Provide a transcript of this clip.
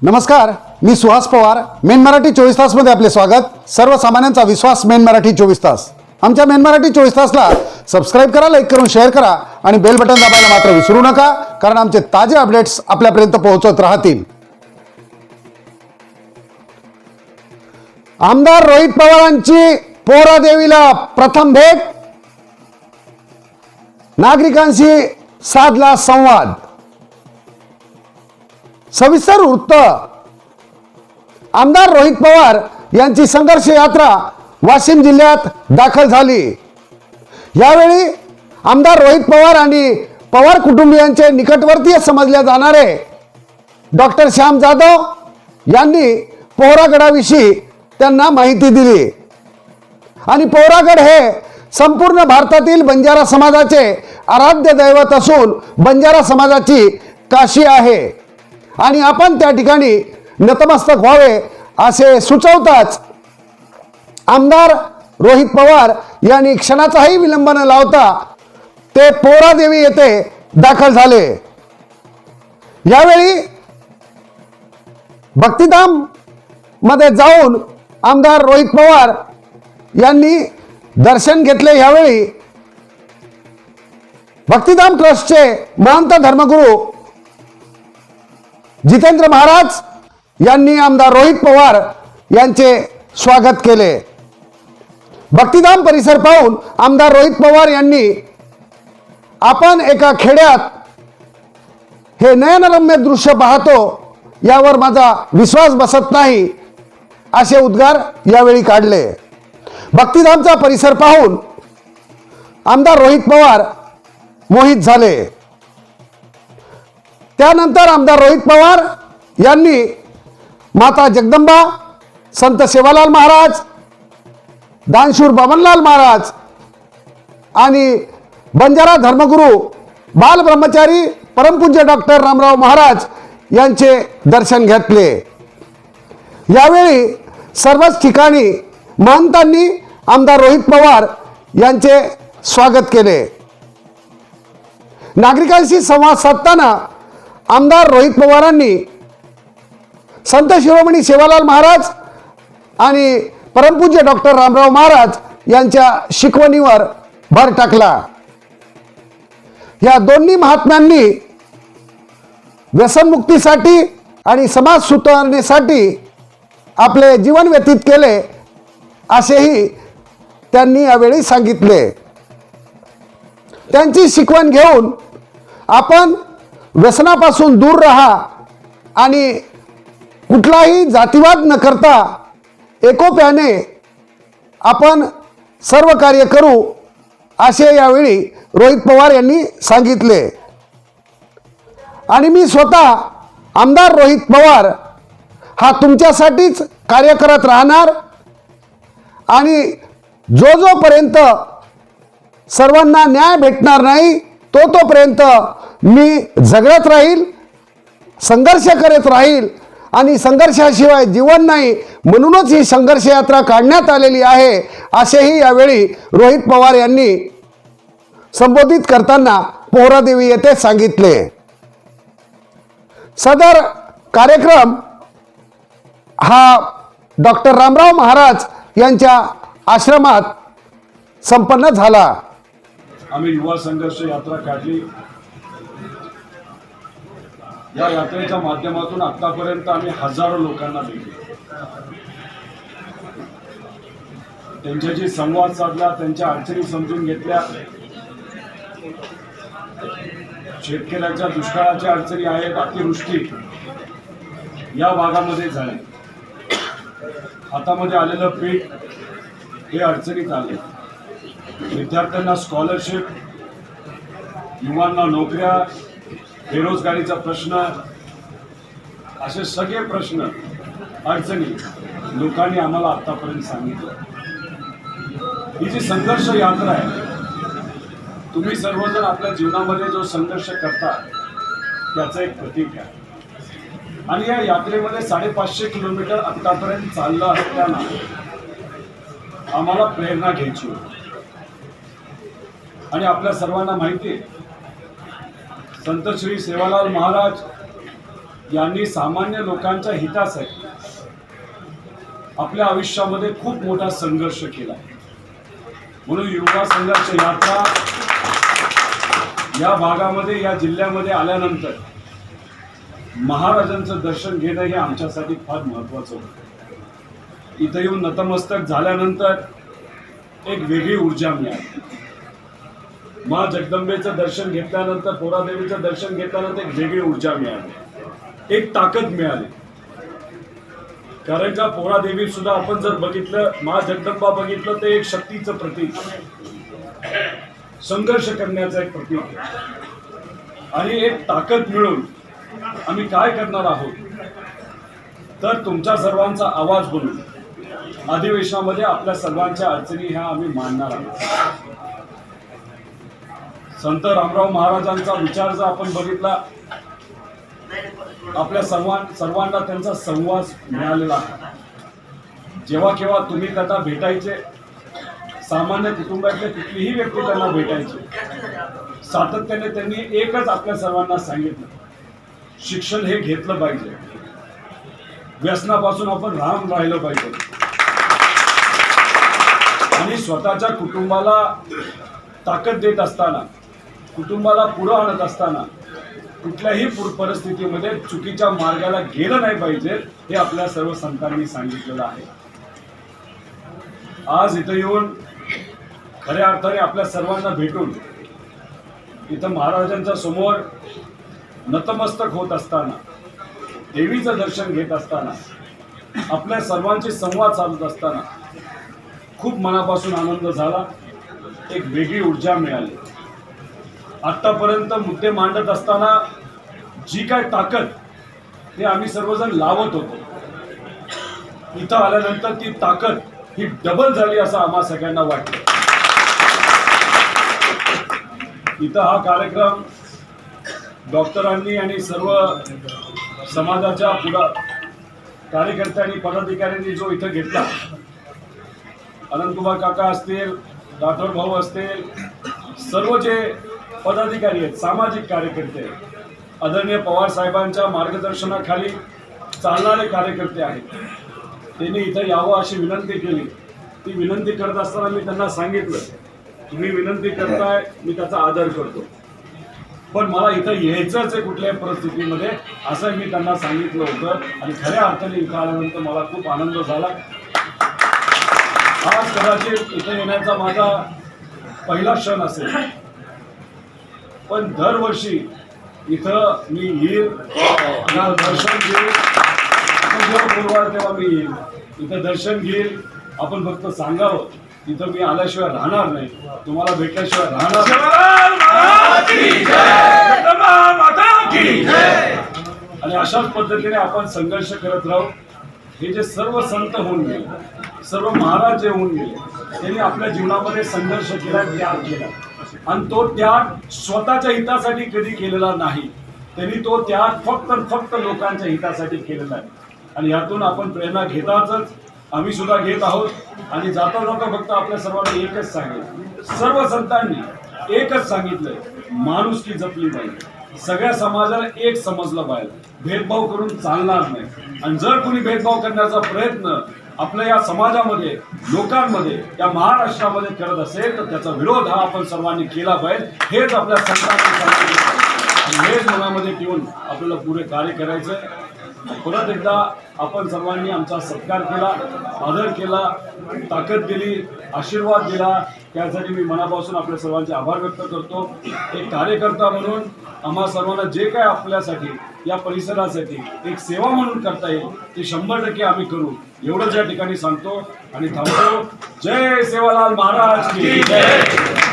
नमस्कार, मी सुहास पवार. मेन मराठी 24 तासमध्ये आपले स्वागत. सर्वसामान्यांचा विश्वास मेन मराठी 24 तास. आमच्या मेन मराठी 24 तासला सबस्क्राईब करा, लाईक करून शेअर करा आणि बेल बटन दाबायला मात्र विसरू नका, कारण आमचे ताजे अपडेट्स आपल्यापर्यंत पोहोचत राहतील. आमदार रोहित पवारांची पोरादेवीला प्रथम भेट, नागरिकांशी साधला संवाद. सविस्तर वृत्त. आमदार रोहित पवार यांची संघर्ष यात्रा वाशिम जिल्ह्यात दाखल झाली. यावेळी आमदार रोहित पवार आणि पवार कुटुंबियांचे निकटवर्तीय समजले जाणारे डॉक्टर श्याम जाधव यांनी पोहरागडाविषयी त्यांना माहिती दिली. आणि पोहरागड हे संपूर्ण भारतातील बंजारा समाजाचे आराध्य दैवत असून बंजारा समाजाची काशी आहे आणि आपण त्या ठिकाणी नतमस्तक व्हावे असे सुचवताच आमदार रोहित पवार यांनी क्षणाचाही विलंब न लावता ते पोहरादेवी येथे दाखल झाले. यावेळी भक्तिधाम मध्ये जाऊन आमदार रोहित पवार यांनी दर्शन घेतले. यावेळी भक्तिधाम ट्रस्टचे महंत धर्मगुरू जितेंद्र महाराज यांनी आमदार रोहित पवार यांचे स्वागत केले. भक्तिधाम परिसर पाहून आमदार रोहित पवार यांनी आपण एका खेड्यात हे नयनरम्य दृश्य पाहतो, यावर माझा विश्वास बसत नाही असे उद्गार यावेळी काढले. भक्तिधामचा परिसर पाहून आमदार रोहित पवार मोहित झाले. त्यानंतर आमदार रोहित पवार यांनी माता जगदंबा, संत सेवालाल महाराज, दानशूर बबनलाल महाराज आणि बंजारा धर्मगुरू बाल ब्रह्मचारी परमपूज्य डॉक्टर रामराव महाराज यांचे दर्शन घेतले. यावेळी सर्वच ठिकाणी महंतांनी आमदार रोहित पवार यांचे स्वागत केले. नागरिकांशी संवाद साधताना आमदार रोहित पवारांनी संत शिरोमणी सेवालाल महाराज आणि परमपूज्य डॉक्टर रामराव महाराज यांच्या शिकवणीवर भर टाकला. या दोन्ही महात्म्यांनी व्यसनमुक्तीसाठी आणि समाज सुधारणेसाठी आपले जीवन व्यतीत केले असेही त्यांनी यावेळी सांगितले. त्यांची शिकवण घेऊन आपण व्यसनापासून दूर राहा आणि कुठलाही जातीवाद न करता एकोप्याने आपण सर्व कार्य करू असे यावेळी रोहित पवार यांनी सांगितले. आणि मी स्वतः आमदार रोहित पवार हा तुमच्यासाठीच कार्य करत राहणार आणि जोपर्यंत सर्वांना न्याय भेटणार नाही तोपर्यंत मी झगडत राहील, संघर्ष करत राहील आणि संघर्षाशिवाय जीवन नाही, म्हणूनच ही संघर्ष यात्रा काढण्यात आलेली आहे असेही यावेळी रोहित पवार यांनी संबोधित करताना पोहरादेवी येथे सांगितले. सदर कार्यक्रम हा डॉक्टर रामराव महाराज यांच्या आश्रमात संपन्न झाला. आम्ही युवा संघर्ष यात्रा काढली. या यात्रेच्या माध्यमातून आतापर्यंत आम्ही हजारो लोकांना भेटलो, त्यांच्याशी संवाद साधला, त्यांच्या अडचणी समजून घेतल्या. शेतकऱ्यांच्या दुष्काळाच्या अडचणी आहेत, अतिवृष्टी या भागामध्ये झाली, हातामध्ये आलेलं पीक हे अडचणीत आले. विद्यार्थ्यांना स्कॉलरशिप, युवांना नोकऱ्या, बेरोजगारीचा प्रश्न, असे सगळे प्रश्न अडचणी लोकांनी आम्हाला आतापर्यंत सांगितलं. ही जी संघर्ष यात्रा आहे, तुम्ही सर्वजण आपल्या जीवनामध्ये जो संघर्ष करता त्याचं एक प्रतीक आहे. आणि या यात्रेमध्ये 550 किलोमीटर आतापर्यंत चाललं असताना आम्हाला प्रेरणा घ्यायची होती. आणि आपल्या सर्वांना माहिती आहे, संत श्री सेवालाल महाराज यांनी सामान्य लोकांच्या हितासाठी आपल्या आयुष्यामध्ये खूप मोठा संघर्ष केला. म्हणून युवा संघर्ष यात्रा या भागामध्ये, या जिल्ह्यामध्ये आल्यानंतर महाराजांचं दर्शन घेणं हे आमच्यासाठी फार महत्त्वाचं होतं. इथं येऊन नतमस्तक झाल्यानंतर एक वेगळी ऊर्जा मिळाली. मा जगदंबेचं दर्शन घेतल्यानंतर, पोरादेवीचं दर्शन घेतल्यानंतर एक वेगळी ऊर्जा मिळाली, एक ताकद मिळाली. कारण का पोरादेवी सुद्धा आपण जर बघितलं, मा जगदंबा बघितलं तर एक शक्तीचं प्रतीक, संघर्ष करण्याचं एक प्रतीक, आणि एक ताकद मिळून आम्ही काय करणार आहोत तर तुमच्या सर्वांचा आवाज बनून अधिवेशनामध्ये आपल्या सर्वांच्या अडचणी ह्या आम्ही मांडणार आहोत. संत रामराव महाराजांचा विचार जर आपण बघितला, आपल्या सर्वांना त्यांचा संवाद मिळालेला आहे. जेव्हा केव्हा तुम्ही त्यांना भेटायचे, सामान्य कुटुंबातले कुठलीही व्यक्ती त्यांना भेटायची, सातत्याने त्यांनी एकच आपल्या सर्वांना सांगितलं, शिक्षण हे घेतलं पाहिजे, व्यसनापासून आपण राम राहिलं पाहिजे, आणि स्वतःच्या कुटुंबाला ताकद देत असताना, कुटुंबाला पुढं आणत असताना कुठल्याही परिस्थितीमध्ये चुकीच्या मार्गाला गेलं नाही पाहिजे, हे आपल्या सर्व संतांनी सांगितलेलं आहे. आज इथं येऊन खऱ्या अर्थाने आपल्या सर्वांना भेटून इथं महाराजांच्या समोर नतमस्तक होत असताना, देवीचं दर्शन घेत असताना, आपल्या सर्वांचे संवाद साधत असताना खूप मनापासून आनंद झाला. एक वेगळी ऊर्जा मिळाली. आतापर्यंत मुद्दे मांडत असताना जी काय ताकद ते आम्ही सर्वजण लावत होतो, इथं आल्यानंतर ती ताकद ही डबल झाली असं आम्हा सगळ्यांना वाटतं. इथं हा कार्यक्रम डॉक्टरांनी आणि सर्व समाजाच्या कार्यकर्त्यांनी, पदाधिकाऱ्यांनी जो इथं घेतला, अनंतकुमार काका असतील, राठोड भाऊ असतील, सर्व जे पदाधिकारी आहेत, सामाजिक कार्यकर्ते आहेत, आदरणीय पवार साहेबांच्या मार्गदर्शनाखाली चालणारे कार्यकर्ते आहेत, त्यांनी इथं यावं अशी विनंती केली. ती विनंती करत असताना मी त्यांना सांगितलं, तुम्ही विनंती करताय, मी त्याचा आदर करतो, पण मला इथं यायचंच आहे कुठल्याही परिस्थितीमध्ये, असं मी त्यांना सांगितलं होतं. आणि खऱ्या अर्थाने इथं आल्यानंतर मला खूप आनंद झाला. आज कदाचित इथं येण्याचा माझा पहिला क्षण असेल, पण दरवर्षी इथं मी येईल, दर्शन घेईल. जेव्हा गुरुवार तेव्हा मी येईल, इथं दर्शन घेईल. आपण फक्त सांगावं, इथं मी आल्याशिवाय राहणार नाही, तुम्हाला भेटल्याशिवाय राहणार नाही. आणि अशाच पद्धतीने आपण संघर्ष करत राहू. हे जे सर्व संत होऊन गेले, सर्व महाराज जे होऊन गेले, त्यांनी आपल्या जीवनामध्ये संघर्ष केला, त्याग केला, आणि तो त्याग स्वतःच्या हितासाठी कधी केलेला नाही. त्यांनी तो त्याग फक्त लोकांच्या हितासाठी केलेला आहे. आणि यातून आपण प्रेरणा घेताच, आम्ही सुद्धा घेत आहोत. आणि जाता जाता फक्त आपल्या सर्वांना एकच सांगेल, सर्व संतांनी एकच सांगितलंय, माणुसकी जपली पाहिजे, सगळ्या समाजाला एक समजलं पाहिजे, भेदभाव करून चालणार नाही. आणि जर कोणी भेदभाव करण्याचा प्रयत्न आपल्या या समाजामध्ये, लोकांमध्ये, या महाराष्ट्रामध्ये करत असेल तर त्याचा विरोध हा आपण सर्वांनी केला पाहिजे. हेच आपल्या संतांनी सांगितलं आणि हेच मनामध्ये ठेवून आपल्याला पुढे कार्य करायचं. परत एकदा आपण सर्वांनी आमचा सत्कार केला, आदर केला, ताकद दिली, आशीर्वाद दिला, त्यासाठी मी मनापासून आपल्या सर्वांचे आभार व्यक्त करतो. एक कार्यकर्ता म्हणून आम्हा सर्वांना जे काय आपल्यासाठी, या परिसरासाठी एक सेवा म्हणून करता येईल ते 100% आम्ही करू, एवढंच या ठिकाणी सांगतो आणि थांबतो. जय सेवालाल महाराज की जय.